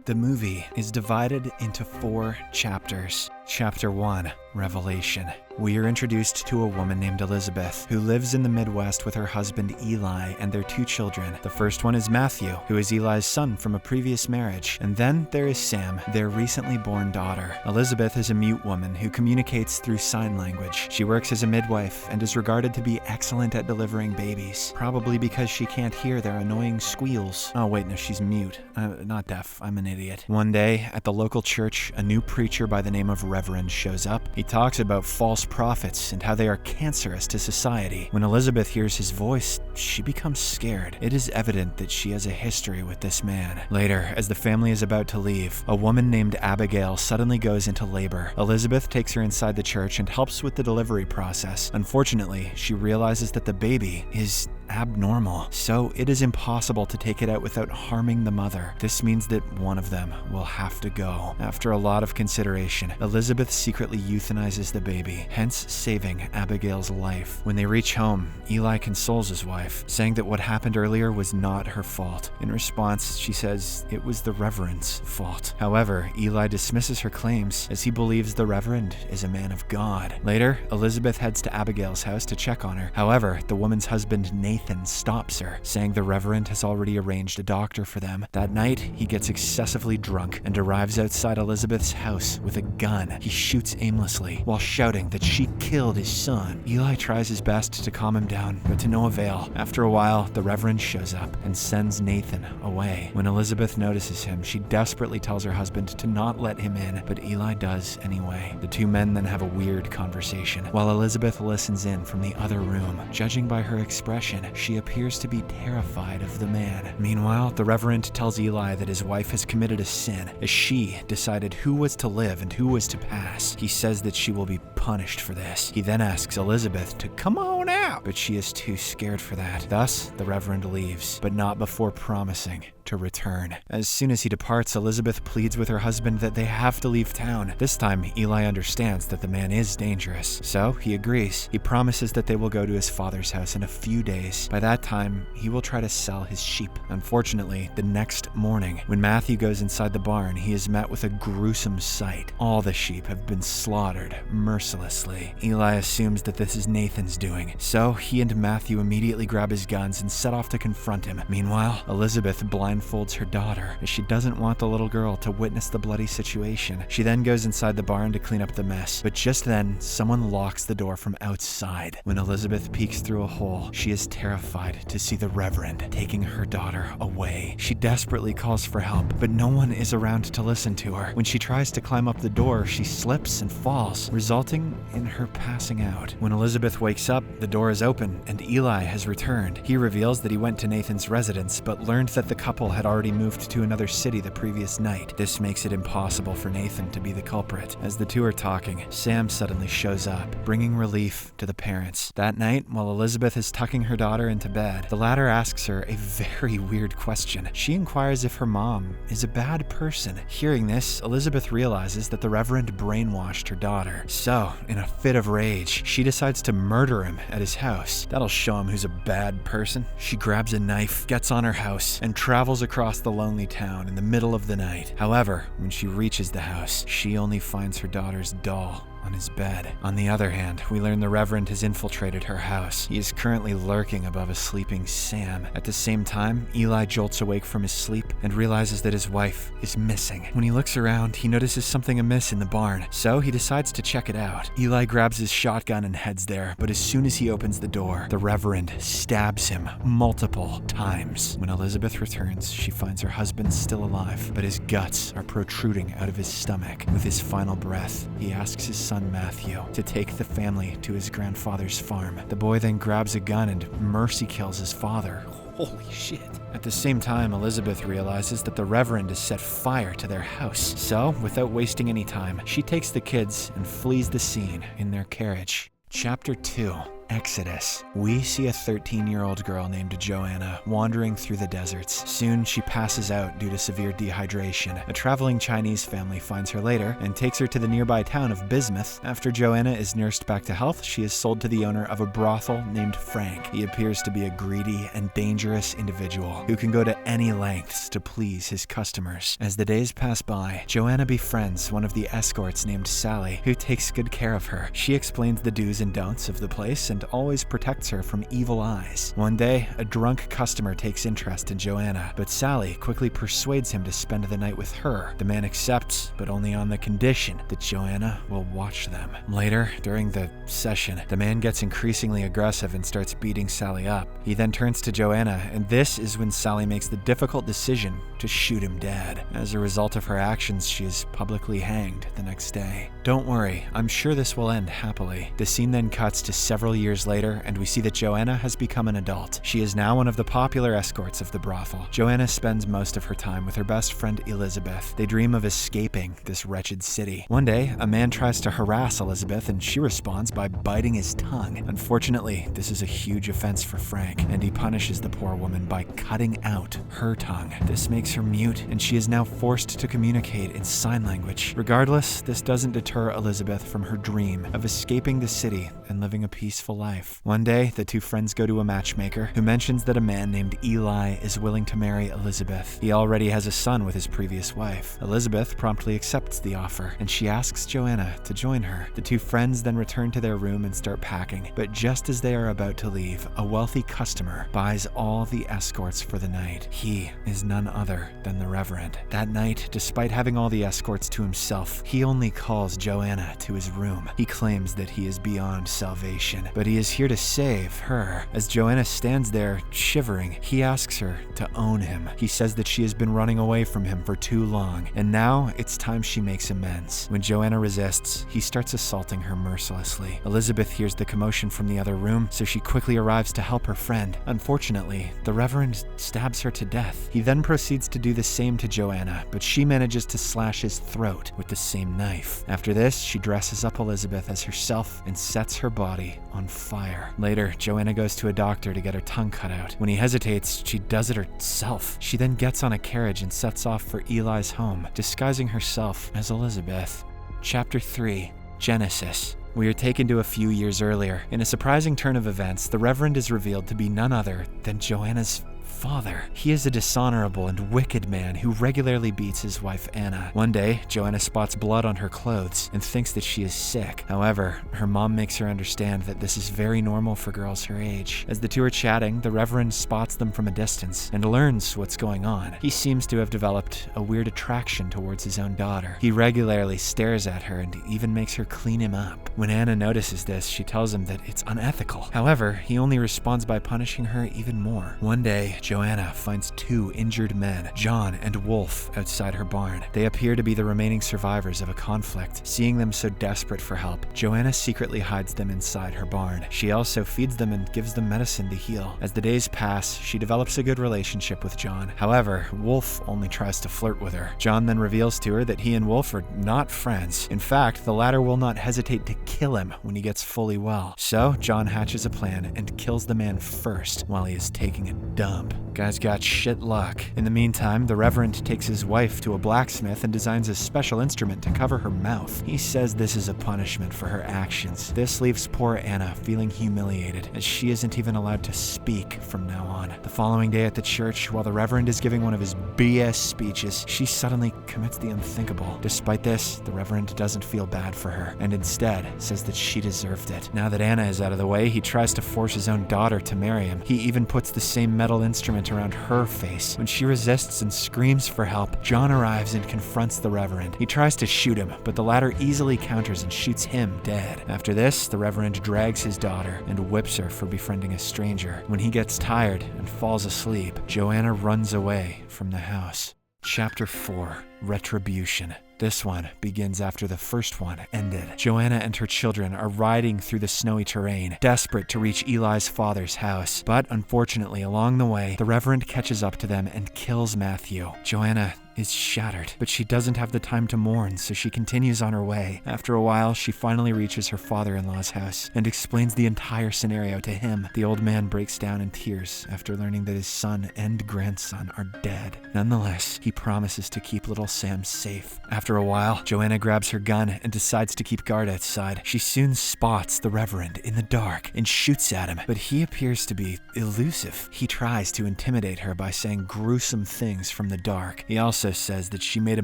The movie is divided into 4 chapters. Chapter 1, Revelation. We are introduced to a woman named Elizabeth, who lives in the Midwest with her husband Eli and their 2 children. The first one is Matthew, who is Eli's son from a previous marriage. And then there is Sam, their recently born daughter. Elizabeth is a mute woman who communicates through sign language. She works as a midwife and is regarded to be excellent at delivering babies, probably because she can't hear their annoying squeals. Oh wait, no, she's mute. Not deaf, I'm an idiot. One day, at the local church, a new preacher by the name of Reverend shows up. He talks about false prophets and how they are cancerous to society. When Elizabeth hears his voice, she becomes scared. It is evident that she has a history with this man. Later, as the family is about to leave, a woman named Abigail suddenly goes into labor. Elizabeth takes her inside the church and helps with the delivery process. Unfortunately, she realizes that the baby is abnormal, so it is impossible to take it out without harming the mother. This means that one of them will have to go. After a lot of consideration, Elizabeth secretly euthanizes the baby, hence saving Abigail's life. When they reach home, Eli consoles his wife, saying that what happened earlier was not her fault. In response, she says it was the Reverend's fault. However, Eli dismisses her claims as he believes the Reverend is a man of God. Later, Elizabeth heads to Abigail's house to check on her. However, the woman's husband Nathan stops her, saying the Reverend has already arranged a doctor for them. That night, he gets excessively drunk and arrives outside Elizabeth's house with a gun. He shoots aimlessly while shouting that she killed his son. Eli tries his best to calm him down, but to no avail. After a while, the Reverend shows up and sends Nathan away. When Elizabeth notices him, she desperately tells her husband to not let him in, but Eli does anyway. The 2 men then have a weird conversation, while Elizabeth listens in from the other room. Judging by her expression, she appears to be terrified of the man. Meanwhile, the Reverend tells Eli that his wife has committed a sin, as she decided who was to live and who was to pass. He says that she will be punished for this. He then asks Elizabeth to come on out, but she is too scared for that. Thus, the Reverend leaves, but not before promising to return. As soon as he departs, Elizabeth pleads with her husband that they have to leave town. This time, Eli understands that the man is dangerous, so he agrees. He promises that they will go to his father's house in a few days. By that time, he will try to sell his sheep. Unfortunately, the next morning, when Matthew goes inside the barn, he is met with a gruesome sight. All the sheep have been slaughtered mercilessly. Eli assumes that this is Nathan's doing, so he and Matthew immediately grab his guns and set off to confront him. Meanwhile, Elizabeth blindfolds her daughter, as she doesn't want the little girl to witness the bloody situation. She then goes inside the barn to clean up the mess, but just then, someone locks the door from outside. When Elizabeth peeks through a hole, she is terrified to see the Reverend taking her daughter away. She desperately calls for help, but no one is around to listen to her. When she tries to climb up the door, she slips and falls, resulting in her passing out. When Elizabeth wakes up, the door is open and Eli has returned. He reveals that he went to Nathan's residence, but learned that the couple had already moved to another city the previous night. This makes it impossible for Nathan to be the culprit. As the 2 are talking, Sam suddenly shows up, bringing relief to the parents. That night, while Elizabeth is tucking her daughter into bed, the latter asks her a very weird question. She inquires if her mom is a bad person. Hearing this, Elizabeth realizes that the Reverend brainwashed her daughter. So, in a fit of rage, she decides to murder him at his house. That'll show him who's a bad person. She grabs a knife, gets on her house, and travels across the lonely town in the middle of the night. However, when she reaches the house, she only finds her daughter's doll on his bed. On the other hand, we learn the Reverend has infiltrated her house. He is currently lurking above a sleeping Sam. At the same time, Eli jolts awake from his sleep and realizes that his wife is missing. When he looks around, he notices something amiss in the barn, so he decides to check it out. Eli grabs his shotgun and heads there, but as soon as he opens the door, the Reverend stabs him multiple times. When Elizabeth returns, she finds her husband still alive, but his guts are protruding out of his stomach. With his final breath, he asks his son Matthew to take the family to his grandfather's farm. The boy then grabs a gun and mercy kills his father. Holy shit. At the same time, Elizabeth realizes that the Reverend has set fire to their house. So, without wasting any time, she takes the kids and flees the scene in their carriage. Chapter 2. Exodus. We see a 13-year-old girl named Joanna wandering through the deserts. Soon she passes out due to severe dehydration. A traveling Chinese family finds her later and takes her to the nearby town of Bismuth. After Joanna is nursed back to health, she is sold to the owner of a brothel named Frank. He appears to be a greedy and dangerous individual who can go to any lengths to please his customers. As the days pass by, Joanna befriends one of the escorts named Sally, who takes good care of her. She explains the do's and don'ts of the place and always protects her from evil eyes. One day, a drunk customer takes interest in Joanna, but Sally quickly persuades him to spend the night with her. The man accepts, but only on the condition that Joanna will watch them. Later, during the session, the man gets increasingly aggressive and starts beating Sally up. He then turns to Joanna, and this is when Sally makes the difficult decision to shoot him dead. As a result of her actions, she is publicly hanged the next day. Don't worry, I'm sure this will end happily. The scene then cuts to several years later, and we see that Joanna has become an adult. She is now one of the popular escorts of the brothel. Joanna spends most of her time with her best friend Elizabeth. They dream of escaping this wretched city. One day, a man tries to harass Elizabeth, and she responds by biting his tongue. Unfortunately, this is a huge offense for Frank, and he punishes the poor woman by cutting out her tongue. This makes her mute, and she is now forced to communicate in sign language. Regardless, this doesn't deter Elizabeth from her dream of escaping the city and living a peaceful life. One day, the two friends go to a matchmaker who mentions that a man named Eli is willing to marry Elizabeth. He already has a son with his previous wife. Elizabeth promptly accepts the offer, and she asks Joanna to join her. The two friends then return to their room and start packing, but just as they are about to leave, a wealthy customer buys all the escorts for the night. He is none other than the Reverend. That night, despite having all the escorts to himself, he only calls Joanna to his room. He claims that he is beyond salvation, but he is here to save her. As Joanna stands there, shivering, he asks her to own him. He says that she has been running away from him for too long, and now it's time she makes amends. When Joanna resists, he starts assaulting her mercilessly. Elizabeth hears the commotion from the other room, so she quickly arrives to help her friend. Unfortunately, the Reverend stabs her to death. He then proceeds to do the same to Joanna, but she manages to slash his throat with the same knife. After this, she dresses up Elizabeth as herself and sets her body on fire. Later, Joanna goes to a doctor to get her tongue cut out. When he hesitates, she does it herself. She then gets on a carriage and sets off for Eli's home, disguising herself as Elizabeth. Chapter 3. Genesis. We are taken to a few years earlier. In a surprising turn of events, the Reverend is revealed to be none other than Joanna's father. He is a dishonorable and wicked man who regularly beats his wife Anna. One day, Joanna spots blood on her clothes and thinks that she is sick. However, her mom makes her understand that this is very normal for girls her age. As the two are chatting, the Reverend spots them from a distance and learns what's going on. He seems to have developed a weird attraction towards his own daughter. He regularly stares at her and even makes her clean him up. When Anna notices this, she tells him that it's unethical. However, he only responds by punishing her even more. One day, Joanna finds two injured men, John and Wolf, outside her barn. They appear to be the remaining survivors of a conflict. Seeing them so desperate for help, Joanna secretly hides them inside her barn. She also feeds them and gives them medicine to heal. As the days pass, she develops a good relationship with John. However, Wolf only tries to flirt with her. John then reveals to her that he and Wolf are not friends. In fact, the latter will not hesitate to kill him when he gets fully well. So, John hatches a plan and kills the man first while he is taking a dump. Guy's got shit luck. In the meantime, the Reverend takes his wife to a blacksmith and designs a special instrument to cover her mouth. He says this is a punishment for her actions. This leaves poor Anna feeling humiliated, as she isn't even allowed to speak from now on. The following day at the church, while the Reverend is giving one of his BS speeches, she suddenly commits the unthinkable. Despite this, the Reverend doesn't feel bad for her, and instead says that she deserved it. Now that Anna is out of the way, he tries to force his own daughter to marry him. He even puts the same metal instrument around her face. When she resists and screams for help, John arrives and confronts the Reverend. He tries to shoot him, but the latter easily counters and shoots him dead. After this, the Reverend drags his daughter and whips her for befriending a stranger. When he gets tired and falls asleep, Joanna runs away from the house. Chapter 4. Retrobution. This one begins after the first one ended. Joanna and her children are riding through the snowy terrain, desperate to reach Eli's father's house. But unfortunately, along the way, the Reverend catches up to them and kills Matthew. Joanna is shattered, but she doesn't have the time to mourn, so she continues on her way. After a while, she finally reaches her father-in-law's house and explains the entire scenario to him. The old man breaks down in tears after learning that his son and grandson are dead. Nonetheless, he promises to keep little Sam safe. After a while, Joanna grabs her gun and decides to keep guard outside. She soon spots the Reverend in the dark and shoots at him, but he appears to be elusive. He tries to intimidate her by saying gruesome things from the dark. He also says that she made a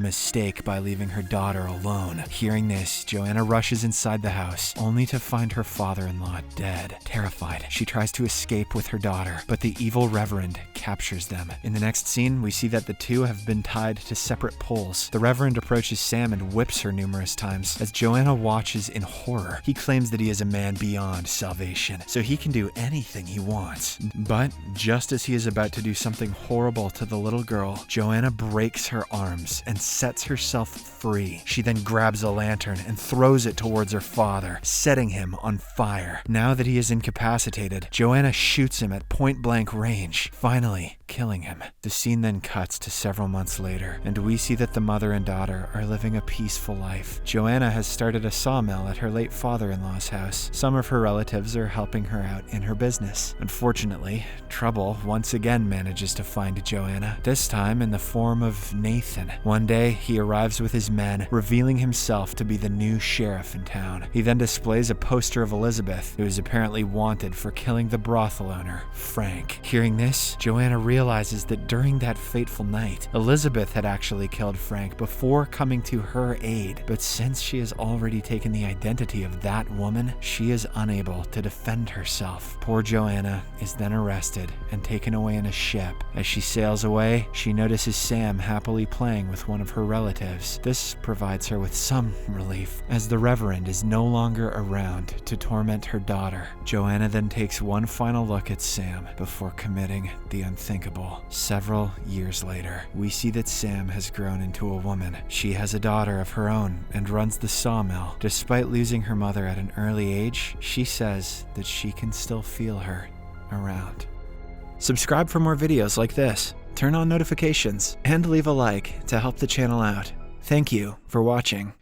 mistake by leaving her daughter alone. Hearing this, Joanna rushes inside the house, only to find her father-in-law dead. Terrified, she tries to escape with her daughter, but the evil Reverend captures them. In the next scene, we see that the two have been tied to separate poles. The Reverend approaches Sam and whips her numerous times. As Joanna watches in horror, he claims that he is a man beyond salvation, so he can do anything he wants. But just as he is about to do something horrible to the little girl, Joanna breaks her arms and sets herself free. She then grabs a lantern and throws it towards her father, setting him on fire. Now that he is incapacitated, Joanna shoots him at point-blank range, finally killing him. The scene then cuts to several months later, and we see that the mother and daughter are living a peaceful life. Joanna has started a sawmill at her late father-in-law's house. Some of her relatives are helping her out in her business. Unfortunately, trouble once again manages to find Joanna, this time in the form of Nathan. One day, he arrives with his men, revealing himself to be the new sheriff in town. He then displays a poster of Elizabeth, who is apparently wanted for killing the brothel owner, Frank. Hearing this, Joanna realizes that during that fateful night, Elizabeth had actually killed Frank before coming to her aid, but since she has already taken the identity of that woman, she is unable to defend herself. Poor Joanna is then arrested and taken away in a ship. As she sails away, she notices Sam happily playing with one of her relatives. This provides her with some relief, as the Reverend is no longer around to torment her daughter. Joanna then takes one final look at Sam before committing the unthinkable. Several years later, we see that Sam has grown into a woman. She has a daughter of her own and runs the sawmill. Despite losing her mother at an early age, she says that she can still feel her around. Subscribe for more videos like this, turn on notifications, and leave a like to help the channel out. Thank you for watching.